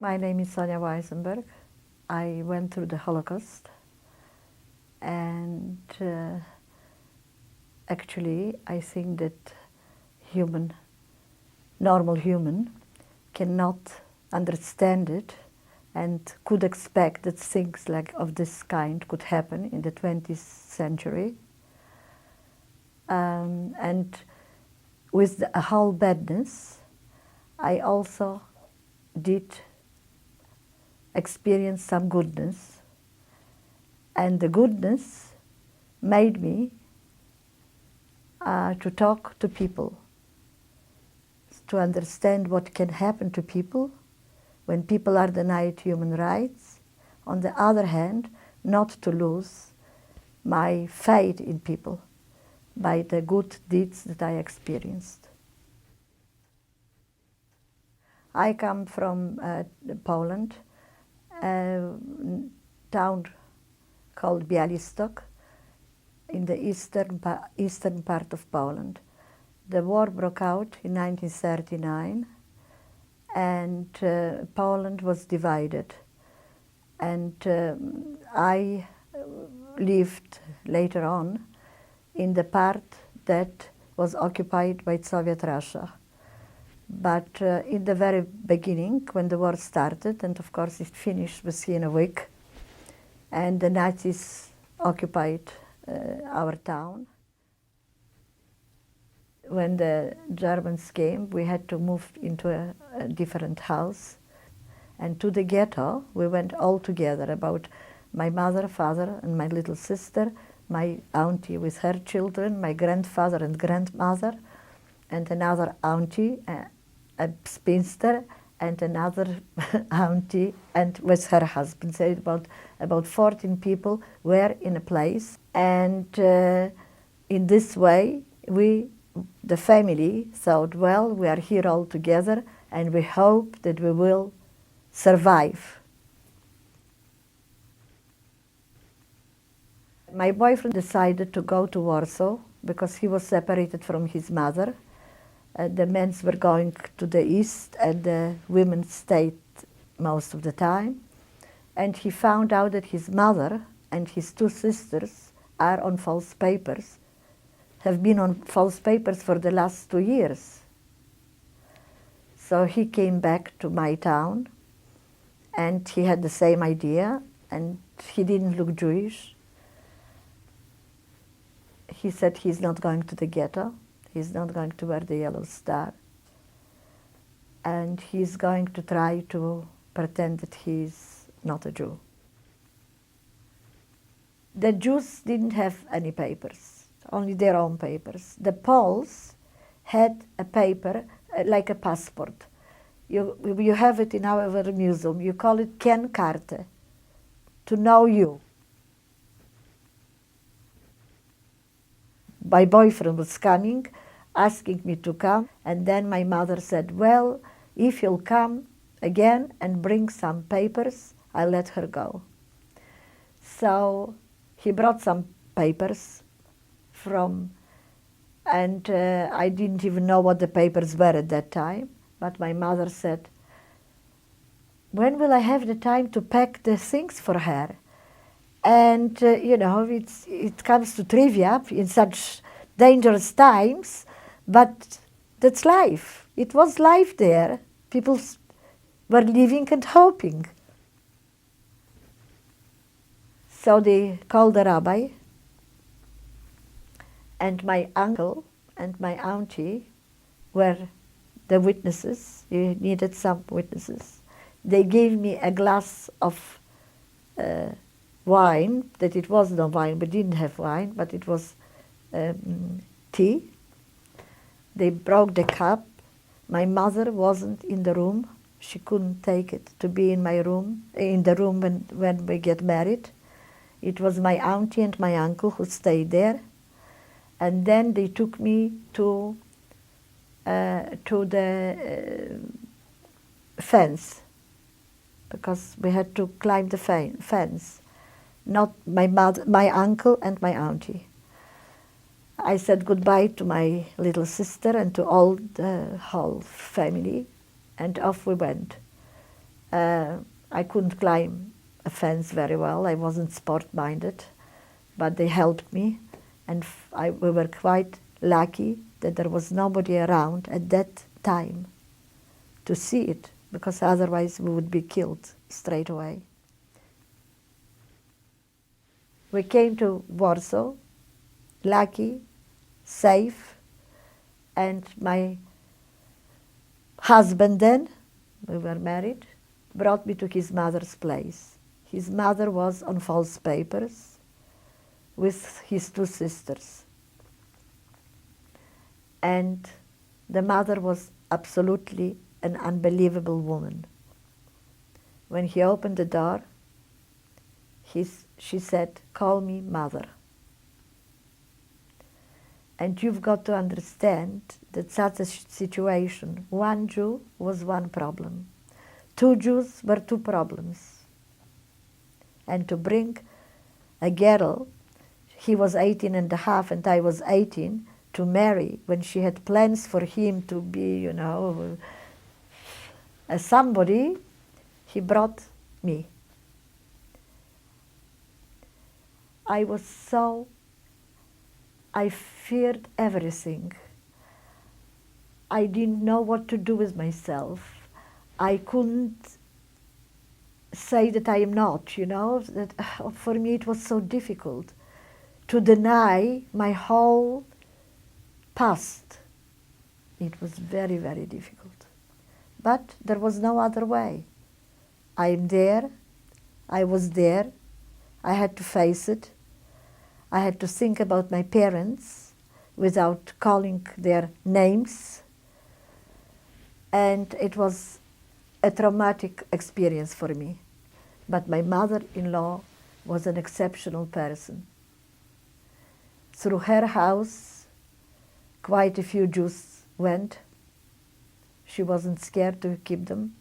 My name is Sonia Wajsenberg. I went through the Holocaust, and actually I think that normal human cannot understand it and could expect that things like of this kind could happen in the 20th century. And with the whole badness, I also did experience some goodness, and the goodness made me to talk to people, to understand what can happen to people when people are denied human rights. On the other hand, not to lose my faith in people by the good deeds that I experienced. I come from Poland, a town called Białystok in the eastern part of Poland. The war broke out in 1939, and Poland was divided. And I lived later on in the part that was occupied by Soviet Russia. But in the very beginning, when the war started, and of course it finished within a week, and the Nazis occupied our town. When the Germans came, we had to move into a different house. And to the ghetto, we went all together, about my mother, father, and my little sister, my auntie with her children, my grandfather and grandmother, and another auntie, a spinster, and another auntie, and with her husband. So about 14 people were in a place. And in this way, the family thought, well, we are here all together, and we hope that we will survive. My boyfriend decided to go to Warsaw because he was separated from his mother. The men were going to the east, and the women stayed most of the time. And he found out that his mother and his two sisters are on false papers, have been on false papers for the last 2 years. So he came back to my town, and he had the same idea, and he didn't look Jewish. He said he's not going to the ghetto. He's not going to wear the yellow star. And he's going to try to pretend that he's not a Jew. The Jews didn't have any papers, only their own papers. The Poles had a paper, like a passport. You have it in our museum. You call it Ken Karte, to know you. My boyfriend was coming, asking me to come, and then my mother said, well, if you'll come again and bring some papers, I'll let her go. So he brought some papers and I didn't even know what the papers were at that time, but my mother said, when will I have the time to pack the things for her? And, it comes to trivia in such dangerous times, but that's life. It was life there. People were living and hoping. So they called the rabbi, and my uncle and my auntie were the witnesses. You needed some witnesses. They gave me a glass of wine, that it was no wine, we didn't have wine, but it was tea. They broke the cup. My mother wasn't in the room. She couldn't take it to be in my room, in the room when we get married. It was my auntie and my uncle who stayed there. And then they took me to the fence, because we had to climb the fence. Not my mother, my uncle and my auntie. I said goodbye to my little sister and to all the whole family, and off we went. I couldn't climb a fence very well. I wasn't sport-minded, but they helped me, and we were quite lucky that there was nobody around at that time to see it, because otherwise we would be killed straight away. We came to Warsaw, lucky, safe, and my husband then, we were married, brought me to his mother's place. His mother was on false papers with his two sisters. And the mother was absolutely an unbelievable woman. When he opened the door, she said, "Call me mother." And you've got to understand that such a situation, one Jew was one problem. Two Jews were two problems. And to bring a girl, he was 18 and a half and I was 18, to marry when she had plans for him to be, you know, as somebody, he brought me. I feared everything. I didn't know what to do with myself. I couldn't say that I am not, you know, that for me it was so difficult to deny my whole past. It was very, very difficult. But there was no other way. I am there, I was there, I had to face it. I had to think about my parents without calling their names. And it was a traumatic experience for me. But my mother-in-law was an exceptional person. Through her house, quite a few Jews went. She wasn't scared to keep them.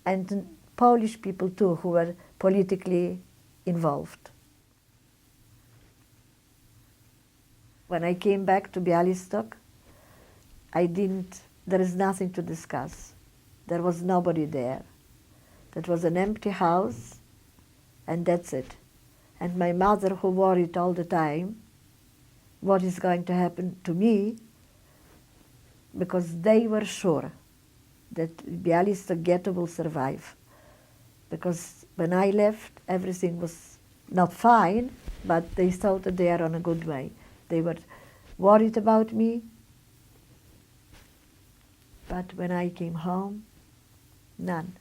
And Polish people too, who were politically involved. When I came back to Białystok, there is nothing to discuss. There was nobody there. That was an empty house, and that's it. And my mother, who worried all the time, what is going to happen to me, because they were sure that Białystok ghetto will survive. Because when I left, everything was not fine, but they thought that they are on a good way. They were worried about me. But when I came home, none.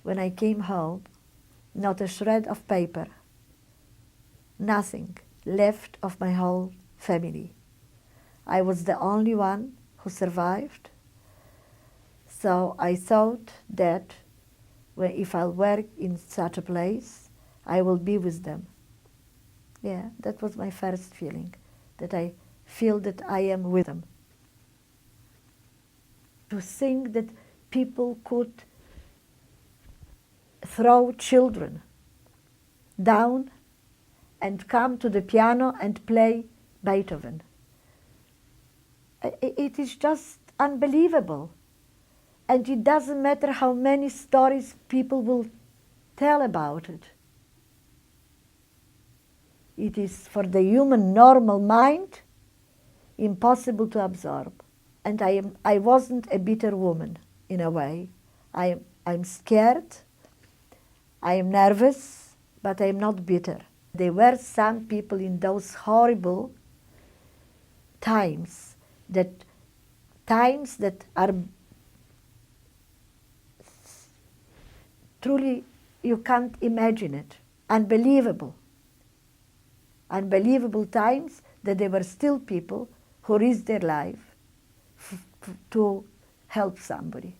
When I came home, not a shred of paper, nothing left of my whole family. I was the only one who survived. So I thought that if I'll work in such a place, I will be with them. Yeah, that was my first feeling, that I feel that I am with them. To think that people could throw children down and come to the piano and play Beethoven. It is just unbelievable. And it doesn't matter how many stories people will tell about it. It is, for the human normal mind, impossible to absorb. And I wasn't a bitter woman, in a way. I'm scared, I am nervous, but I'm not bitter. There were some people in those horrible times that are truly, you can't imagine it. Unbelievable. Unbelievable times that there were still people who risked their life to help somebody.